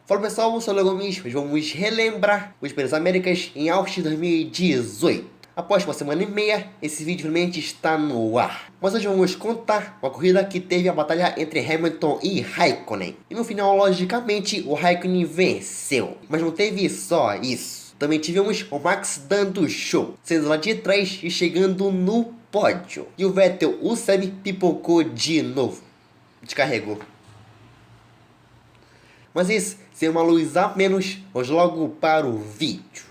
Fala pessoal, eu sou o Legomis. Hoje vamos relembrar os Prêmios Américas em Austin 2018. Após uma semana e meia, esse vídeo finalmente está no ar. Mas hoje vamos contar uma corrida que teve a batalha entre Hamilton e Raikkonen. E no final, logicamente, o Raikkonen venceu. Mas não teve só isso. Também tivemos o Max dando show, sendo lá de trás e chegando no pódio. E o Vettel, o Seb, pipocou de novo. Descarregou. Mas isso, sem uma luz a menos, vamos logo para o vídeo.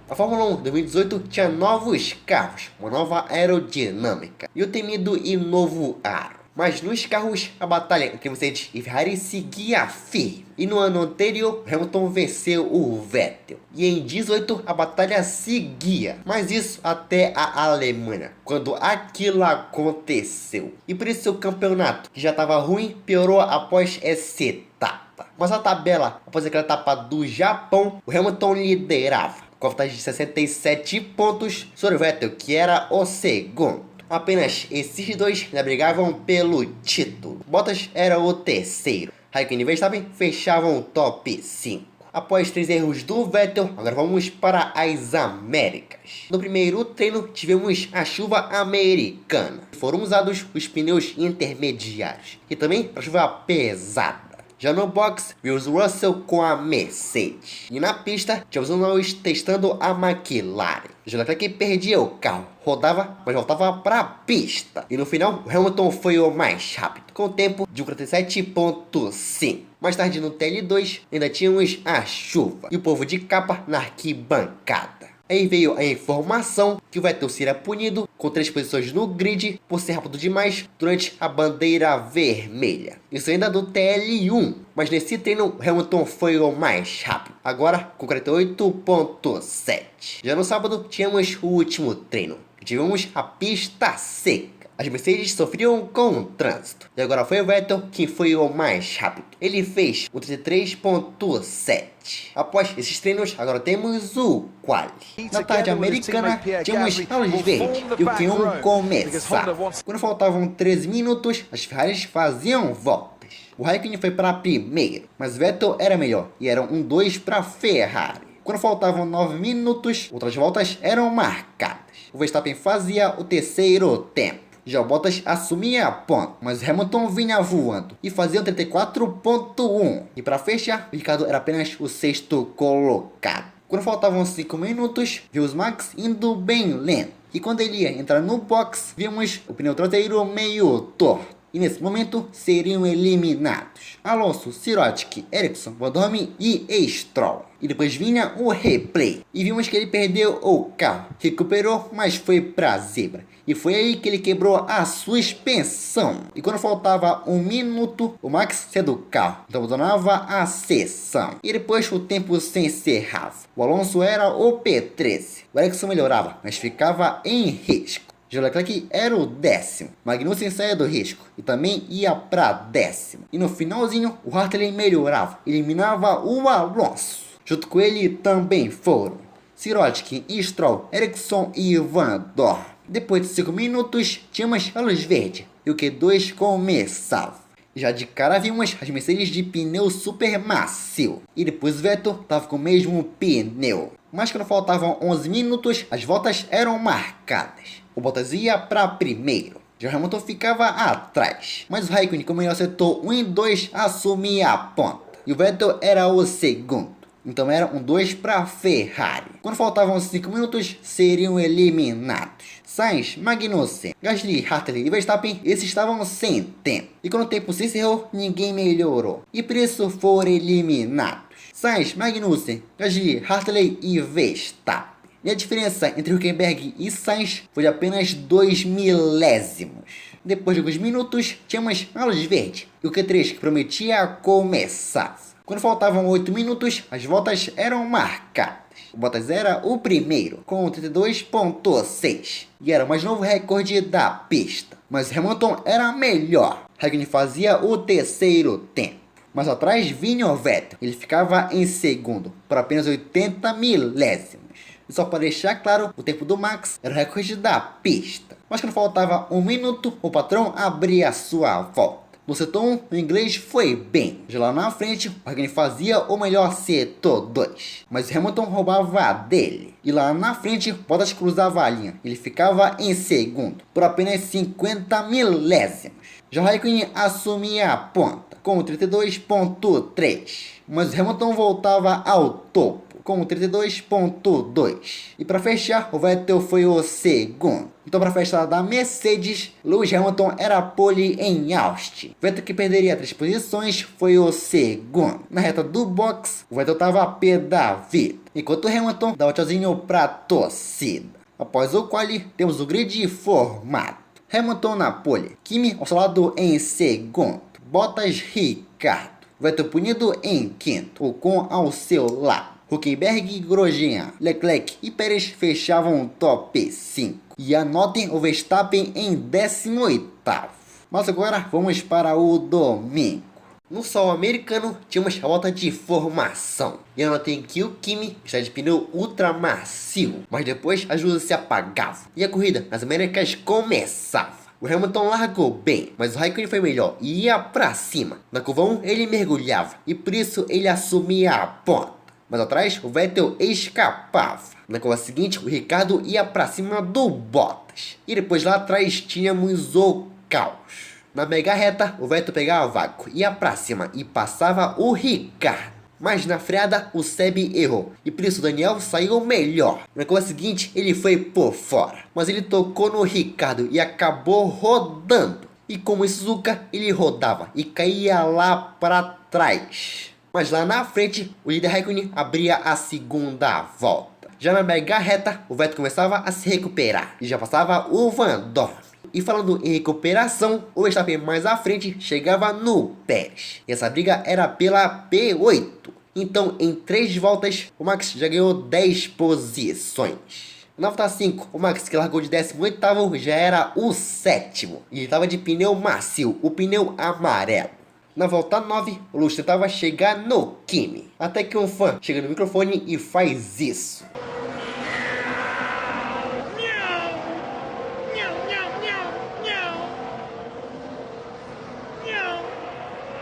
A Fórmula 1 2018 tinha novos carros, uma nova aerodinâmica e o temido e novo aro. Mas nos carros, a batalha entre Mercedes e Ferrari seguia firme. E no ano anterior, Hamilton venceu o Vettel. E em 18, a batalha seguia. Mas isso até a Alemanha, quando aquilo aconteceu. E por isso o campeonato, que já estava ruim, piorou após essa etapa. Mas a tabela, após aquela etapa do Japão, o Hamilton liderava, com a vantagem de 67 pontos sobre o Vettel, que era o segundo. Apenas esses dois ainda brigavam pelo título. Bottas era o terceiro. Raikkonen e Verstappen fechavam o top 5. Após 3 erros do Vettel, agora vamos para as Américas. No primeiro treino, tivemos a chuva americana. Foram usados os pneus intermediários e também a chuva pesada. Já no box, vimos o Russell com a Mercedes. E na pista, tivemos o Norris testando a McLaren. O Leclerc perdia o carro, rodava, mas voltava para a pista. E no final, o Hamilton foi o mais rápido, com o tempo de 47,5. Mais tarde no TL2, ainda tínhamos a chuva e o povo de capa na arquibancada. Aí veio a informação que o Vettel seria punido com 3 posições no grid por ser rápido demais durante a bandeira vermelha. Isso ainda do TL1, mas nesse treino Hamilton foi o mais rápido, agora com 48,7. Já no sábado tínhamos o último treino, tivemos a pista seca. As Mercedes sofriam com o trânsito. E agora foi o Vettel quem foi o mais rápido. Ele fez o 33,7. Após esses treinos, agora temos o quali. Na tarde americana, tínhamos a luz verde e o Q1 começava. Quando faltavam 13 minutos, as Ferraris faziam voltas. O Raikkonen foi para primeiro, mas Vettel era melhor e eram 1-2 para Ferrari. Quando faltavam 9 minutos, outras voltas eram marcadas. O Verstappen fazia o terceiro tempo. Já o Bottas assumia a ponta, mas Hamilton vinha voando e fazia um 34,1. E para fechar, o Ricardo era apenas o sexto colocado. Quando faltavam 5 minutos, vimos Max indo bem lento. E quando ele ia entrar no box, vimos o pneu traseiro meio torto. E nesse momento seriam eliminados Alonso, Sirotkin, Ericsson, Van Dorn e Stroll. E depois vinha o replay e vimos que ele perdeu o carro, recuperou, mas foi pra zebra. E foi aí que ele quebrou a suspensão. E quando faltava 1 minuto, o Max saiu do carro, então abandonava a sessão. E depois o tempo se encerrava. O Alonso era o P13. O Ericsson melhorava, mas ficava em risco. O Leclerc era o 10º. Magnussen saía do risco e também ia para 10º. E no finalzinho, o Hartley melhorava, eliminava o Alonso. Junto com ele também foram Sirotkin, Stroll, Ericsson e Van Dorn. Depois de 5 minutos, tínhamos a luz verde e o Q2 começava. Já de cara vimos as Mercedes de pneu super macio. E depois o Vettel estava com o mesmo pneu. Mas quando faltavam 11 minutos, as voltas eram marcadas. O Bottas ia para primeiro. Já Hamilton ficava atrás. Mas o Raikkonen, como ele acertou 1 e 2, assumia a ponta. E o Vettel era o segundo. Então era 1-2 para Ferrari. Quando faltavam 5 minutos, seriam eliminados Sainz, Magnussen, Gasly, Hartley e Verstappen. Esses estavam sem tempo. E quando o tempo se encerrou, ninguém melhorou. E por isso foram eliminados Sainz, Magnussen, Gasly, Hartley e Verstappen. E a diferença entre Hülkenberg e Sainz foi de apenas 2 milésimos. Depois de alguns minutos, tínhamos a luz verde e o Q3 que prometia começar. Quando faltavam 8 minutos, as voltas eram marcadas. O Bottas era o primeiro, com 32,6. E era o mais novo recorde da pista. Mas Hamilton era melhor. Raikkonen fazia o terceiro tempo. Mas atrás vinha o Vettel. Ele ficava em segundo, por apenas 80 milésimos. E só para deixar claro, o tempo do Max era o recorde da pista. Mas quando faltava 1 minuto, o patrão abria a sua volta. No setor 1, o inglês foi bem. Já lá na frente, o Raikkonen fazia o melhor setor 2. Mas o Hamilton roubava dele. E lá na frente, Bottas cruzava a linha. Ele ficava em segundo, por apenas 50 milésimos. Já o Raikkonen assumia a ponta, com 32,3. Mas o Hamilton voltava ao topo, com 32,2. E para fechar, o Vettel foi o segundo. Então, para fechar da Mercedes, Lewis Hamilton era pole em Austin. Vettel, que perderia 3 posições, foi o segundo. Na reta do box, o Vettel estava a pé da vida, enquanto o Hamilton dava tchauzinho para a torcida. Após o quali, temos o grid formado. Hamilton na pole, Kimi ao seu lado em segundo, Bottas, Ricardo, Vettel punido em quinto, Ocon ao seu lado. Hülkenberg, Grosjean, Leclerc e Pérez fechavam o top 5. E anotem o Verstappen em 18º. Mas agora vamos para o domingo. No sol americano tínhamos a volta de formação. E anotem que o Kimi está de pneu ultra macio, mas depois as luzes se apagavam e a corrida nas Américas começava. O Hamilton largou bem, mas o Raikkonen foi melhor e ia pra cima. Na curva 1 ele mergulhava e por isso ele assumia a ponta. Mas atrás o Vettel escapava. Na curva seguinte o Ricardo ia pra cima do Bottas. E depois lá atrás tínhamos o caos. Na mega reta o Vettel pegava vácuo, ia pra cima e passava o Ricardo. Mas na freada o Seb errou e por isso o Daniel saiu melhor. Na curva seguinte ele foi por fora, mas ele tocou no Ricardo e acabou rodando. E como em Suzuka ele rodava e caía lá para trás. Mas lá na frente o líder Raikkonen abria a segunda volta. Já na mega reta o Vettel começava a se recuperar e já passava o Van Dorn. E falando em recuperação, o Verstappen mais à frente chegava no Pérez. E essa briga era pela P8. Então, em 3 voltas, o Max já ganhou 10 posições. Na volta 5, o Max, que largou de 18º, já era o 7º. E ele estava de pneu macio, o pneu amarelo. Na volta 9, o Lewis tentava chegar no Kimi. Até que um fã chega no microfone e faz isso.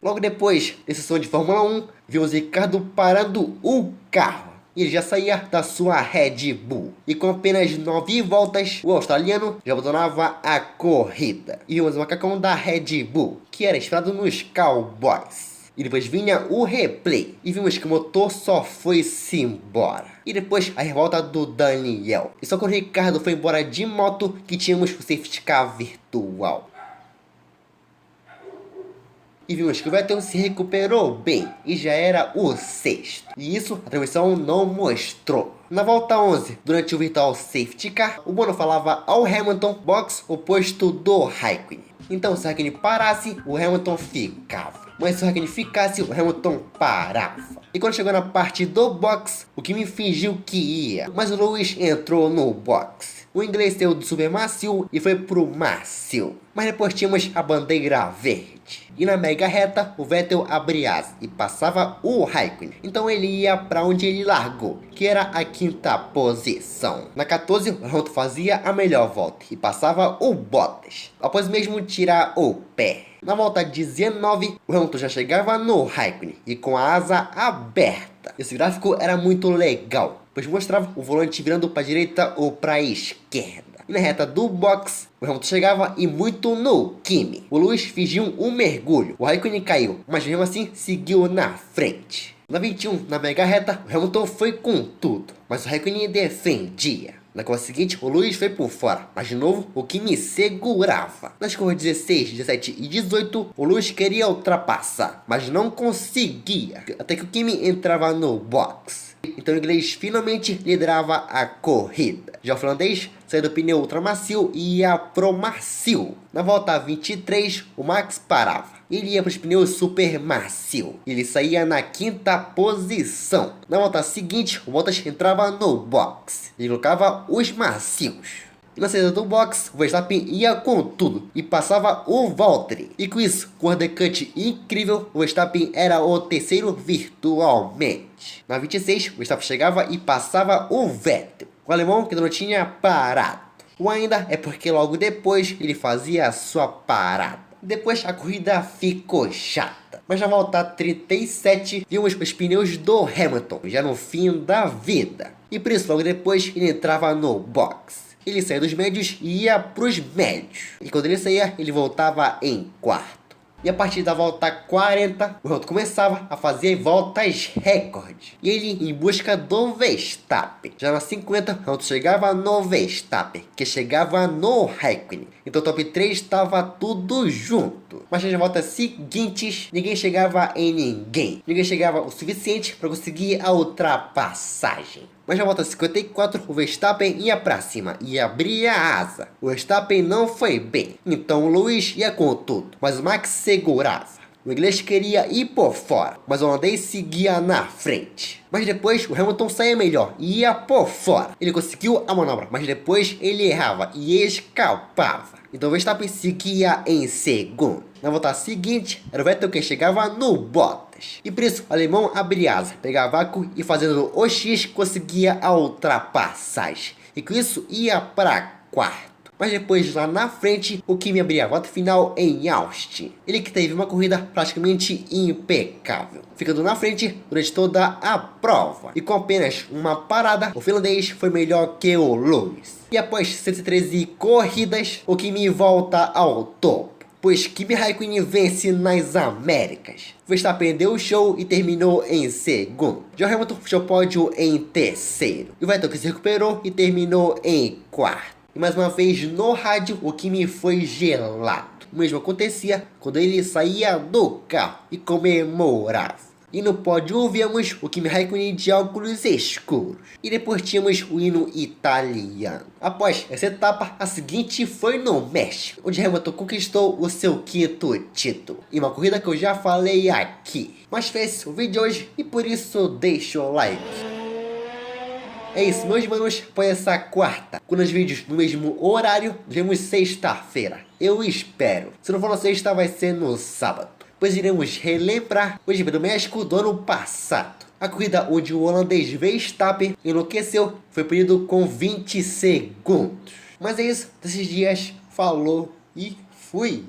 Logo depois desse som de Fórmula 1, vimos Ricardo parando o carro. E ele já saía da sua Red Bull. E com apenas 9 voltas, o australiano já abandonava a corrida. E vimos o macacão da Red Bull, que era esperado nos Cowboys. E depois vinha o replay. E vimos que o motor só foi-se embora. E depois a revolta do Daniel. E só quando o Ricardo foi embora de moto que tínhamos o safety car virtual. E vimos que o Vettel se recuperou bem e já era o 6º. E isso a transmissão não mostrou. Na volta 11, durante o virtual safety car, o Bono falava ao Hamilton box oposto do Raikkonen. Então se o Raikkonen parasse, o Hamilton ficava. Mas se o Raikkonen ficasse, o Hamilton parava. E quando chegou na parte do box, o Kimi fingiu que ia, mas o Lewis entrou no box. O inglês saiu do super macio e foi pro macio. Mas depois tínhamos a bandeira verde. E na mega reta, o Vettel abria asas e passava o Raikkonen. Então ele ia para onde ele largou, que era a 5ª posição. Na 14, o Hamilton fazia a melhor volta e passava o Bottas, após mesmo tirar o pé. Na volta 19, o Hamilton já chegava no Raikkonen e com a asa aberta. Esse gráfico era muito legal, pois mostrava o volante virando para a direita ou para a esquerda. E na reta do box, o Hamilton chegava e muito no Kimi. O Lewis fingiu um mergulho, o Raikkonen caiu, mas mesmo assim seguiu na frente. Na 21, na mega reta, o Hamilton foi com tudo, mas o Raikkonen defendia. Na curva seguinte, o Lewis foi por fora, mas de novo o Kimi segurava. Nas curvas 16, 17 e 18, o Lewis queria ultrapassar, mas não conseguia, até que o Kimi entrava no box. Então o inglês finalmente liderava a corrida. Já o finlandês saiu do pneu ultramacio e ia pro macio. Na volta 23, o Max parava. Ele ia para os pneus super macio. Ele saía na 5ª posição. Na volta seguinte, o Bottas entrava no box. Ele colocava os macios. E na saída do box, o Verstappen ia com tudo e passava o Valtteri. E com isso, com um undercut incrível, o Verstappen era o terceiro virtualmente. Na 26, o Verstappen chegava e passava o Vettel, o alemão que não tinha parado. O ainda é porque logo depois ele fazia a sua parada. Depois a corrida ficou chata. Mas na volta 37, vimos os pneus do Hamilton, já no fim da vida. E por isso, logo depois, ele entrava no box. Ele saía dos médios e ia para os médios. E quando ele saía, ele voltava em quarto. E a partir da volta 40, o Hamilton começava a fazer voltas recorde. E ele em busca do Verstappen. Já na 50, o Hamilton chegava no Verstappen, que chegava no Raikkonen. Então o top 3 estava tudo junto. Mas nas voltas seguintes, ninguém chegava em ninguém. Ninguém chegava o suficiente para conseguir a ultrapassagem. Mas na volta 54, o Verstappen ia para cima e abria a asa. O Verstappen não foi bem, então o Lewis ia com tudo, mas o Max segurava. O inglês queria ir por fora, mas o holandês seguia na frente. Mas depois o Hamilton saía melhor e ia por fora. Ele conseguiu a manobra, mas depois ele errava e escapava. Então o Verstappen seguia em segundo. Na volta seguinte, era o Vettel que chegava no Bottas. E por isso o alemão abria asa, pegava vácuo e fazendo o X conseguia a ultrapassagem. E com isso ia para quarto. Mas depois lá na frente, o Kimi abria a volta final em Austin. Ele que teve uma corrida praticamente impecável, ficando na frente durante toda a prova. E com apenas uma parada, o finlandês foi melhor que o Lewis. E após 113 corridas, o Kimi volta ao topo, pois Kimi Raikkonen vence nas Américas. Verstappen deu o show e terminou em segundo. Já Hamilton fechou o pódio em terceiro. E o Vettel que se recuperou e terminou em quarto. E mais uma vez no rádio, o Kimi foi gelado. O mesmo acontecia quando ele saía do carro e comemorava. E no pódio ouvíamos o Kimi Raikkonen de óculos escuros. E depois tínhamos o hino italiano. Após essa etapa, a seguinte foi no México, onde Hamilton conquistou o seu quinto título. E uma corrida que eu já falei aqui. Mas foi esse o vídeo de hoje e por isso deixa o like. É isso, meus manos, foi essa quarta. Quando os vídeos no mesmo horário, vemos sexta-feira. Eu espero. Se não for na sexta, vai ser no sábado. Pois iremos relembrar o GP do México do ano passado. A corrida onde o holandês Verstappen enlouqueceu foi punido com 20 segundos. Mas é isso, desses dias, falou e fui.